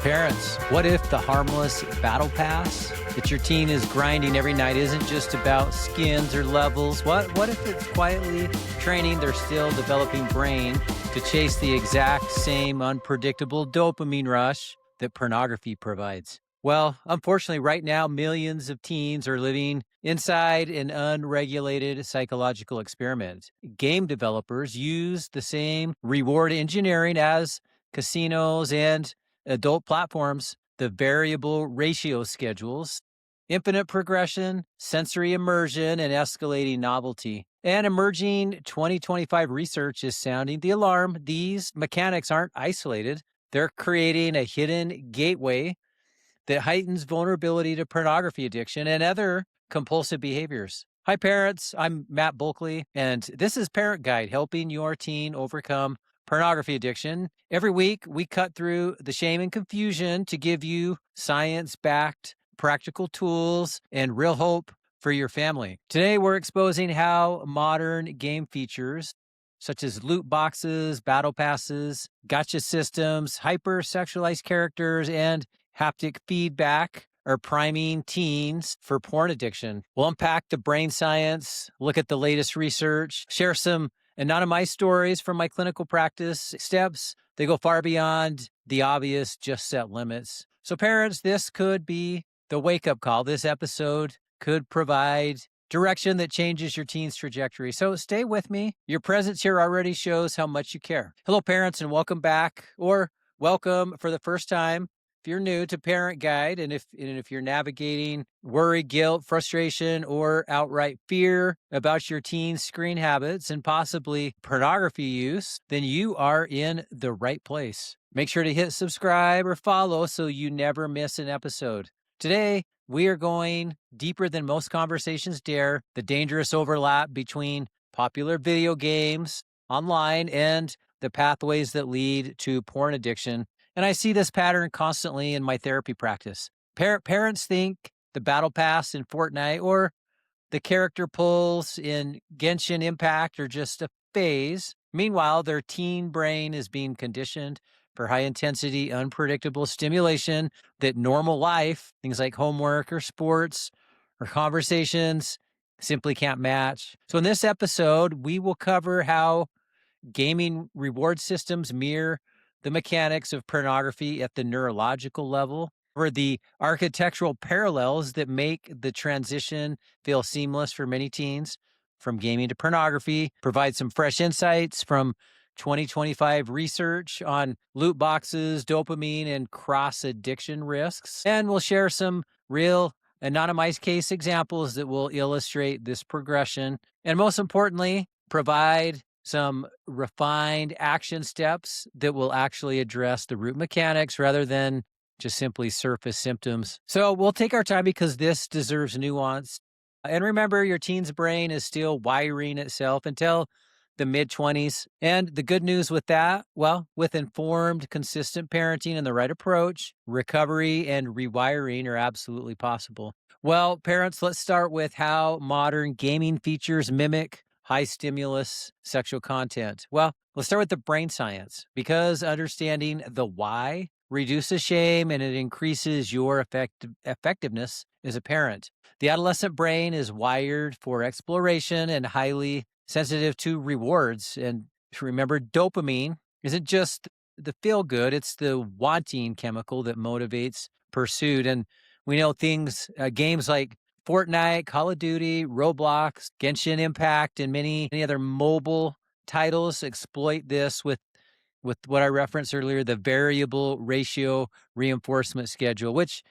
Parents, what if the harmless battle pass that your teen is grinding every night isn't just about skins or levels? What if it's quietly training their still developing brain to chase the exact same unpredictable dopamine rush that pornography provides? Well, unfortunately, right now, millions of teens are living inside an unregulated psychological experiment. Game developers use the same reward engineering as casinos and adult platforms, the variable ratio schedules, infinite progression, sensory immersion, and escalating novelty. And emerging 2025 research is sounding the alarm. These mechanics aren't isolated. They're creating a hidden gateway that heightens vulnerability to pornography addiction and other compulsive behaviors. Hi, parents. I'm Matt Bulkley, and this is Parent Guide, helping your teen overcome pornography addiction. Every week, we cut through the shame and confusion to give you science-backed practical tools and real hope for your family. Today, we're exposing how modern game features such as loot boxes, battle passes, gacha systems, hyper-sexualized characters, and haptic feedback are priming teens for porn addiction. We'll unpack the brain science, look at the latest research, share some anonymized stories from my clinical practice steps. They go far beyond the obvious, just set limits. So parents, this could be the wake-up call. This episode could provide direction that changes your teen's trajectory. So stay with me. Your presence here already shows how much you care. Hello, parents, and welcome back, or welcome for the first time if you're new to Parent Guide, and if you're navigating worry, guilt, frustration, or outright fear about your teen's screen habits and possibly pornography use, then you are in the right place. Make sure to hit subscribe or follow so you never miss an episode. Today, we are going deeper than most conversations dare, the dangerous overlap between popular video games online and the pathways that lead to porn addiction. And I see this pattern constantly in my therapy practice. Parents think the battle pass in Fortnite or the character pulls in Genshin Impact are just a phase. Meanwhile, their teen brain is being conditioned for high-intensity, unpredictable stimulation that normal life, things like homework or sports or conversations, simply can't match. So in this episode, we will cover how gaming reward systems mirror the mechanics of pornography at the neurological level, or the architectural parallels that make the transition feel seamless for many teens from gaming to pornography, provide some fresh insights from 2025 research on loot boxes, dopamine, and cross-addiction risks. And we'll share some real anonymized case examples that will illustrate this progression. And most importantly, provide some refined action steps that will actually address the root mechanics rather than just simply surface symptoms. So we'll take our time because this deserves nuance. And remember, your teen's brain is still wiring itself until the mid-20s. And the good news with that, well, with informed, consistent parenting and the right approach, recovery and rewiring are absolutely possible. Well, parents, let's start with how modern gaming features mimic high stimulus sexual content. Well, let's start with the brain science, because understanding the why reduces shame and it increases your effectiveness as a parent. The adolescent brain is wired for exploration and highly sensitive to rewards. And remember, dopamine isn't just the feel good, it's the wanting chemical that motivates pursuit. And we know games like Fortnite, Call of Duty, Roblox, Genshin Impact, and many other mobile titles exploit this with what I referenced earlier, the variable ratio reinforcement schedule, which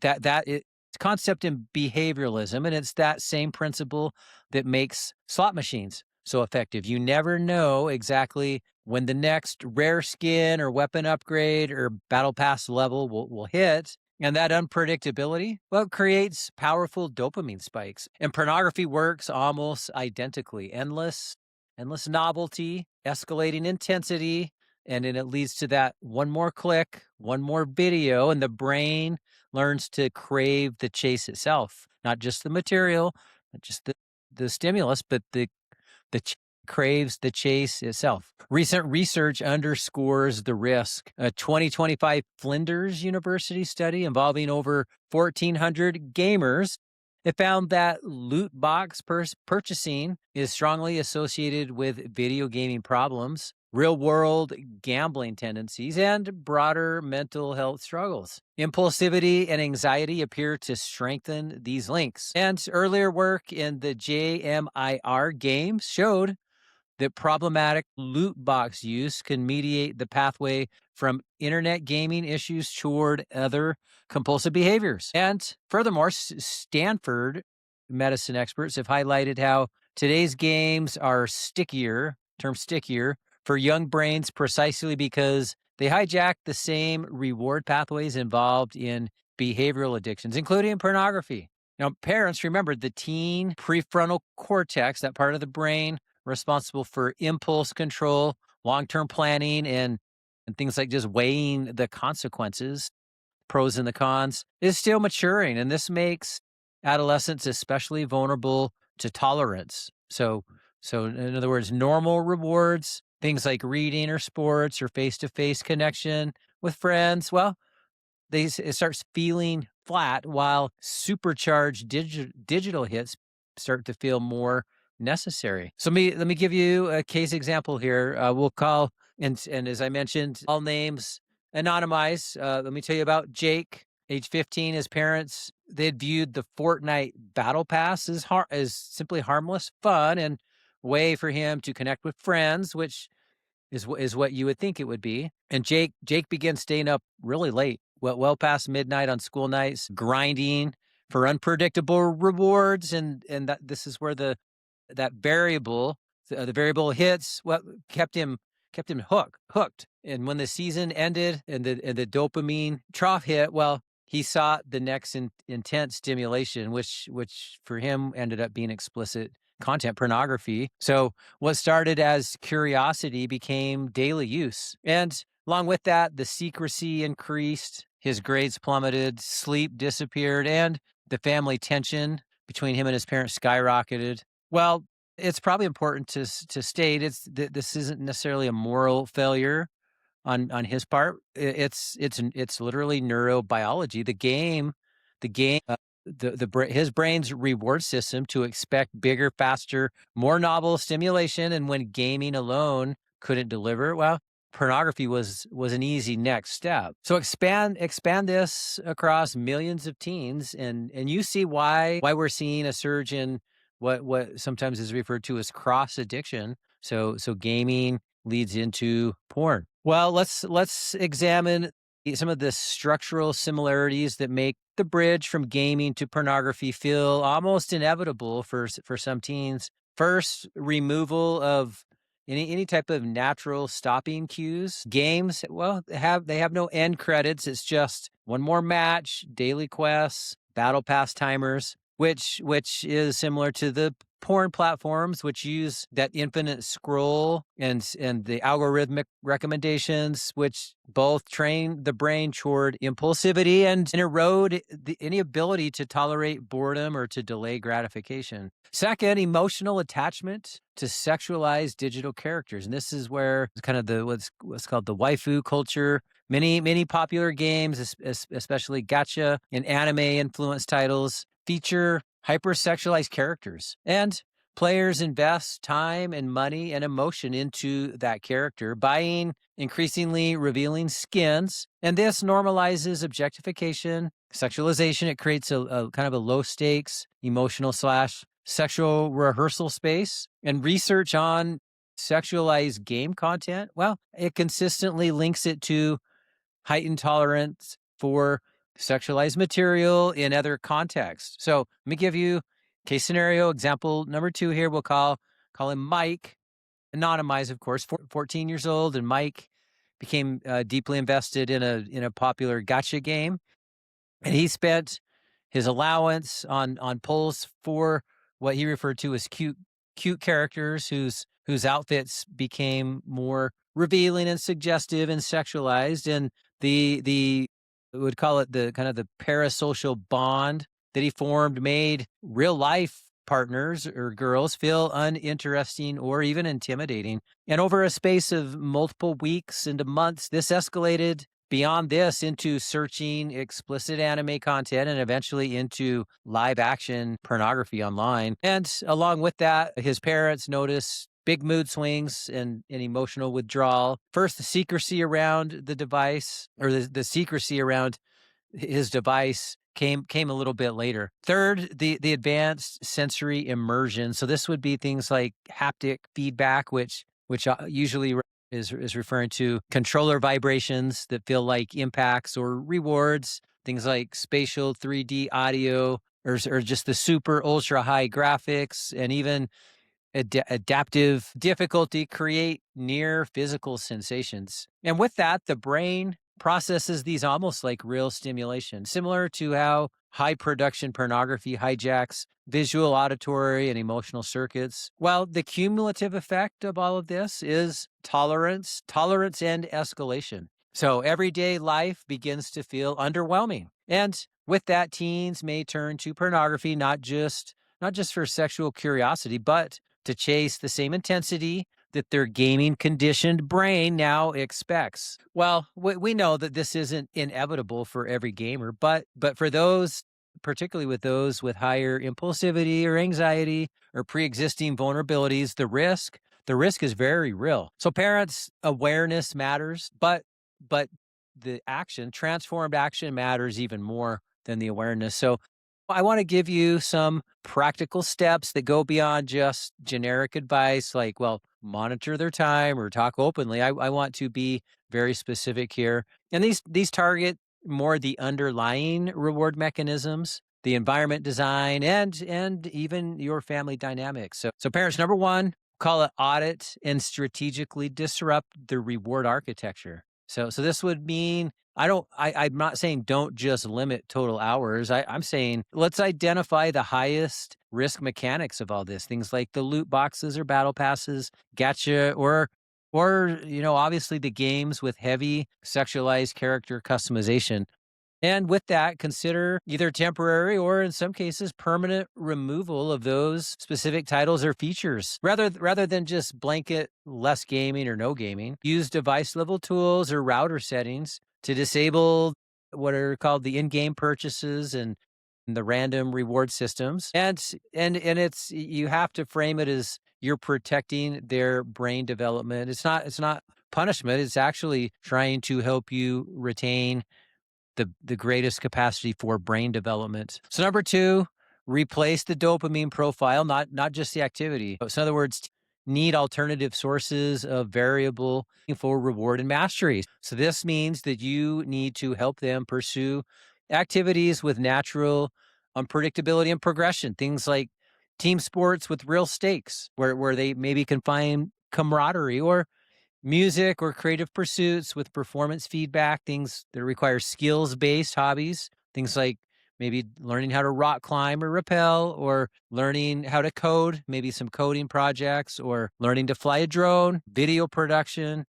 it's concept in behavioralism, and it's that same principle that makes slot machines so effective. You never know exactly when the next rare skin or weapon upgrade or battle pass level will hit. And that unpredictability, well, it creates powerful dopamine spikes. And pornography works almost identically. Endless novelty, escalating intensity, and then it leads to that one more click, one more video, and the brain learns to crave the chase itself, not just the material, not just the stimulus, but the craves the chase itself. Recent research underscores the risk. A 2025 Flinders University study involving over 1,400 gamers, it found that loot box purchasing is strongly associated with video gaming problems, real-world gambling tendencies, and broader mental health struggles. Impulsivity and anxiety appear to strengthen these links. And earlier work in the JMIR games showed that problematic loot box use can mediate the pathway from internet gaming issues toward other compulsive behaviors. And furthermore, Stanford medicine experts have highlighted how today's games are stickier for young brains precisely because they hijack the same reward pathways involved in behavioral addictions, including pornography. Now, parents, remember the teen prefrontal cortex, that part of the brain responsible for impulse control, long-term planning, and things like just weighing the consequences, pros and the cons, is still maturing. And this makes adolescents especially vulnerable to tolerance. So in other words, normal rewards, things like reading or sports or face-to-face connection with friends, well, it starts feeling flat, while supercharged digital hits start to feel more necessary. So let me give you a case example here. We'll call, and as I mentioned, all names anonymized. Let me tell you about Jake, age 15. His parents, they had viewed the Fortnite Battle Pass as simply harmless fun and way for him to connect with friends, which is what you would think it would be. And Jake began staying up really late, well past midnight on school nights, grinding for unpredictable rewards, and this is where the variable hits what kept him hooked. And when the season ended and the dopamine trough hit, well, he sought the next intense stimulation, which for him ended up being explicit content, pornography. So what started as curiosity became daily use. And along with that, the secrecy increased, his grades plummeted, sleep disappeared, and the family tension between him and his parents skyrocketed. Well, it's probably important to state this isn't necessarily a moral failure on his part. It's literally neurobiology. His brain's reward system to expect bigger, faster, more novel stimulation, and when gaming alone couldn't deliver, well, pornography was an easy next step. So expand this across millions of teens, and you see why we're seeing a surge in what sometimes is referred to as cross addiction. So gaming leads into porn. Well, let's examine some of the structural similarities that make the bridge from gaming to pornography feel almost inevitable for some teens. First, removal of any type of natural stopping cues. Games, well, they have no end credits. It's just one more match, daily quests, battle pass timers, which is similar to the porn platforms, which use that infinite scroll and the algorithmic recommendations, which both train the brain toward impulsivity and erode any ability to tolerate boredom or to delay gratification. Second, emotional attachment to sexualized digital characters. And this is where it's kind of what's called the waifu culture. Many popular games, especially gacha and anime-influenced titles, feature hyper-sexualized characters, and players invest time and money and emotion into that character, buying increasingly revealing skins, and this normalizes objectification, sexualization. It creates a kind of a low-stakes emotional / sexual rehearsal space. And research on sexualized game content, well, it consistently links it to heightened tolerance for sexualized material in other contexts. So let me give you case scenario example number 2 here. We'll call him Mike, anonymized, of course, 14 years old, and Mike became deeply invested in a popular gacha game, and he spent his allowance on polls for what he referred to as cute characters whose outfits became more revealing and suggestive and sexualized, and the we would call it the kind of the parasocial bond that he formed made real life partners or girls feel uninteresting or even intimidating. And over a space of multiple weeks into months, this escalated beyond this into searching explicit anime content and eventually into live action pornography online. And along with that, his parents noticed big mood swings and emotional withdrawal. First, the secrecy around the device, or the secrecy around his device came a little bit later. Third, the advanced sensory immersion. So this would be things like haptic feedback, which usually is referring to controller vibrations that feel like impacts or rewards. Things like spatial 3D audio, or just the super ultra high graphics, and even adaptive difficulty create near physical sensations. And with that, the brain processes these almost like real stimulation, similar to how high production pornography hijacks visual, auditory, and emotional circuits. Well, the cumulative effect of all of this is tolerance, and escalation. So everyday life begins to feel underwhelming. And with that, teens may turn to pornography not just for sexual curiosity, but to chase the same intensity that their gaming conditioned brain now expects. Well, we know that this isn't inevitable for every gamer, but for those, particularly with those with higher impulsivity or anxiety or pre-existing vulnerabilities, the risk is very real. So parents' awareness matters, but the transformed action matters even more than the awareness. So I want to give you some practical steps that go beyond just generic advice like, well, monitor their time or talk openly. I want to be very specific here. And these target more the underlying reward mechanisms, the environment design, and even your family dynamics. So parents, number one, call it audit and strategically disrupt the reward architecture. So this would mean I'm not saying don't just limit total hours. I'm saying let's identify the highest risk mechanics of all this. Things like the loot boxes or battle passes, gacha, or obviously the games with heavy sexualized character customization. And with that, consider either temporary or in some cases permanent removal of those specific titles or features. Rather than just blanket less gaming or no gaming, use device level tools or router settings to disable what are called the in-game purchases and the random reward systems. And it's, you have to frame it as you're protecting their brain development. It's not punishment. It's actually trying to help you retain the greatest capacity for brain development. So number two, replace the dopamine profile, not just the activity. So in other words, need alternative sources of variable for reward and mastery. So this means that you need to help them pursue activities with natural unpredictability and progression. Things like team sports with real stakes, where they maybe can find camaraderie, or music or creative pursuits with performance feedback, things that require skills-based hobbies, things like maybe learning how to rock climb or rappel, or learning how to code, maybe some coding projects, or learning to fly a drone, video production,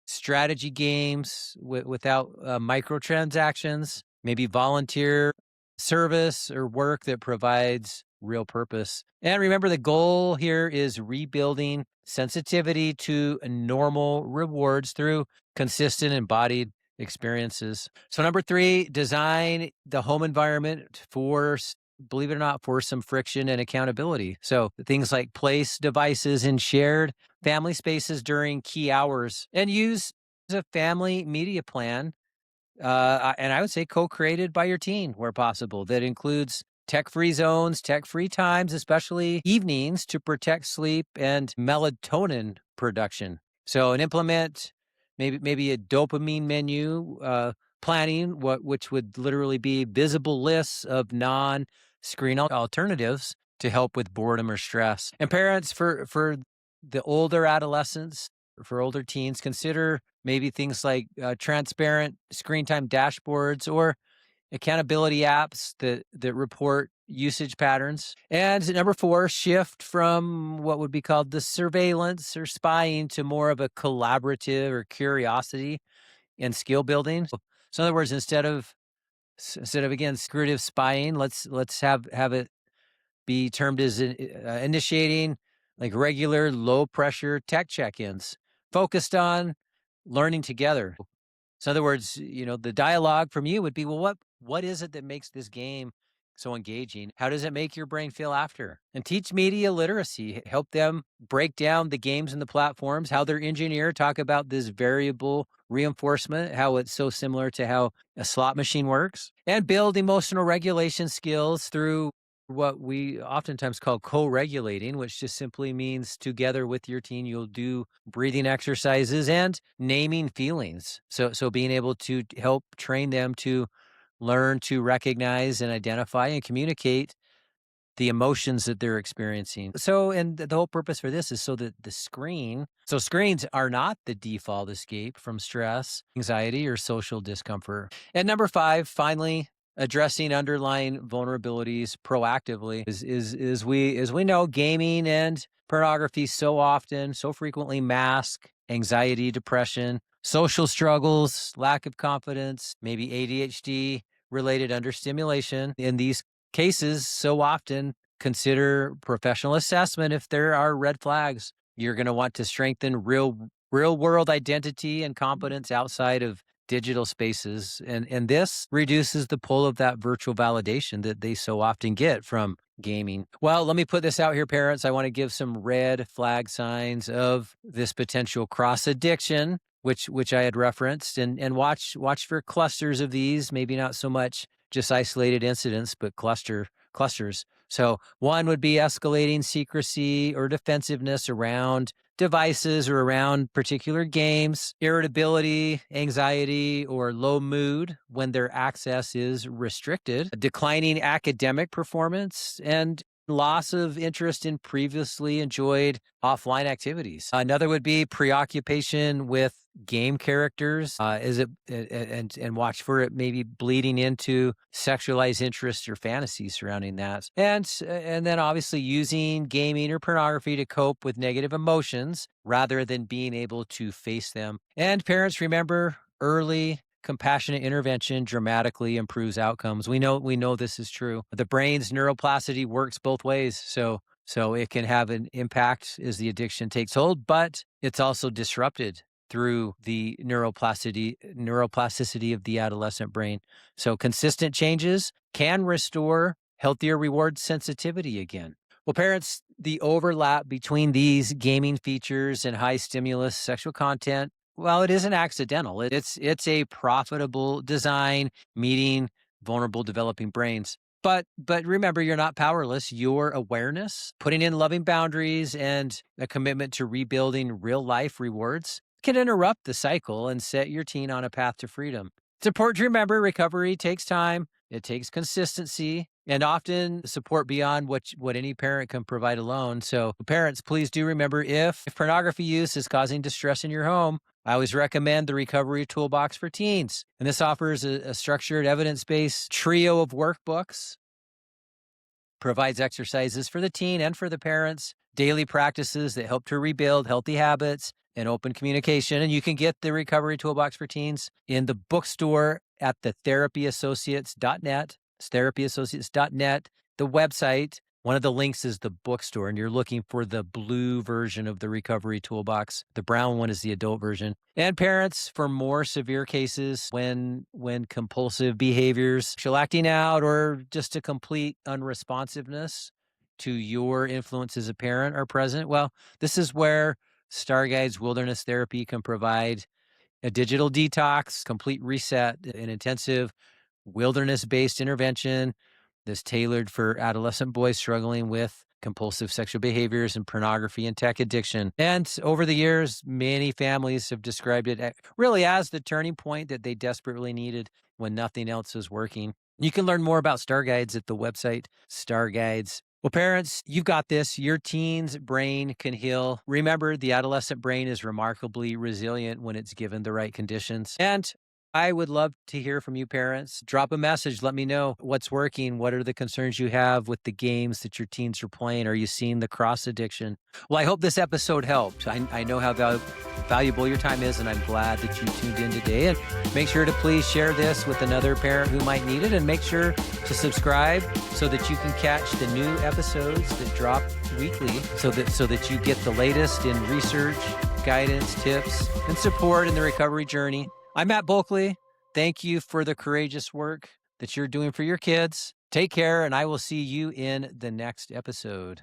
strategy games without microtransactions, maybe volunteer service or work that provides real purpose. And remember, the goal here is rebuilding sensitivity to normal rewards through consistent embodied experiences. So number three, design the home environment for, believe it or not, for some friction and accountability. So things like place devices in shared family spaces during key hours, and use a family media plan. And I would say co-created by your teen where possible, that includes tech-free zones, tech-free times, especially evenings, to protect sleep and melatonin production. So, and implement maybe a dopamine menu planning, which would literally be visible lists of non-screen alternatives to help with boredom or stress. And parents, for the older adolescents, for older teens, consider maybe things like transparent screen time dashboards or accountability apps that report usage patterns. And number four, shift from what would be called the surveillance or spying to more of a collaborative or curiosity and skill building. So in other words, instead of again secretive spying, let's have it be termed as initiating like regular low pressure tech check-ins focused on learning together. So in other words, the dialogue from you would be, well, what is it that makes this game so engaging? How does it make your brain feel after? And teach media literacy. Help them break down the games and the platforms, how they're engineered, talk about this variable reinforcement, how it's so similar to how a slot machine works, and build emotional regulation skills through what we oftentimes call co-regulating, which just simply means together with your teen, you'll do breathing exercises and naming feelings. So being able to help train them to learn to recognize and identify and communicate the emotions that they're experiencing. So, and the whole purpose for this is so that screens are not the default escape from stress, anxiety, or social discomfort. And number 5, finally, addressing underlying vulnerabilities proactively is we know gaming and pornography so frequently mask anxiety, depression, social struggles, lack of confidence, maybe ADHD related understimulation. In these cases, so often consider professional assessment if there are red flags. You're going to want to strengthen real world identity and competence outside of digital spaces. And this reduces the pull of that virtual validation that they so often get from gaming. Well, let me put this out here, parents. I want to give some red flag signs of this potential cross addiction, which I had referenced, and watch for clusters of these, maybe not so much just isolated incidents, but clusters. So one would be escalating secrecy or defensiveness around devices or around particular games, irritability, anxiety, or low mood when their access is restricted, declining academic performance, and loss of interest in previously enjoyed offline activities. Another would be preoccupation with game characters. And watch for it maybe bleeding into sexualized interests or fantasies surrounding that. And then obviously using gaming or pornography to cope with negative emotions rather than being able to face them. And parents, remember, early compassionate intervention dramatically improves outcomes. We know this is true. The brain's neuroplasticity works both ways. So it can have an impact as the addiction takes hold, but it's also disrupted through the neuroplasticity of the adolescent brain. So consistent changes can restore healthier reward sensitivity again. Well, parents, the overlap between these gaming features and high stimulus sexual content, well, it isn't accidental. It's a profitable design meeting vulnerable developing brains. But remember, you're not powerless. Your awareness, putting in loving boundaries, and a commitment to rebuilding real life rewards can interrupt the cycle and set your teen on a path to freedom. It's important to remember recovery takes time. It takes consistency and often support beyond what any parent can provide alone. So parents, please do remember, if pornography use is causing distress in your home, I always recommend the Recovery Toolbox for Teens. And this offers a structured, evidence-based trio of workbooks, provides exercises for the teen and for the parents, daily practices that help to rebuild healthy habits and open communication. And you can get the Recovery Toolbox for Teens in the bookstore at the therapyassociates.net. It's therapyassociates.net. The website, one of the links is the bookstore, and you're looking for the blue version of the Recovery Toolbox. The brown one is the adult version. And parents, for more severe cases when compulsive behaviors, sexual acting out, or just a complete unresponsiveness to your influence as a parent are present, well, this is where Starguide's Wilderness Therapy can provide a digital detox, complete reset, an intensive wilderness-based intervention that's tailored for adolescent boys struggling with compulsive sexual behaviors and pornography and tech addiction. And over the years, many families have described it really as the turning point that they desperately needed when nothing else was working. You can learn more about Starguides at the website Starguides. Well, parents, you've got this. Your teen's brain can heal. Remember, the adolescent brain is remarkably resilient when it's given the right conditions. And I would love to hear from you, parents. Drop a message. Let me know what's working. What are the concerns you have with the games that your teens are playing? Are you seeing the cross addiction? Well, I hope this episode helped. I know how valuable your time is, and I'm glad that you tuned in today. And make sure to please share this with another parent who might need it, and make sure to subscribe so that you can catch the new episodes that drop weekly, so that you get the latest in research, guidance, tips, and support in the recovery journey. I'm Matt Bulkley. Thank you for the courageous work that you're doing for your kids. Take care, and I will see you in the next episode.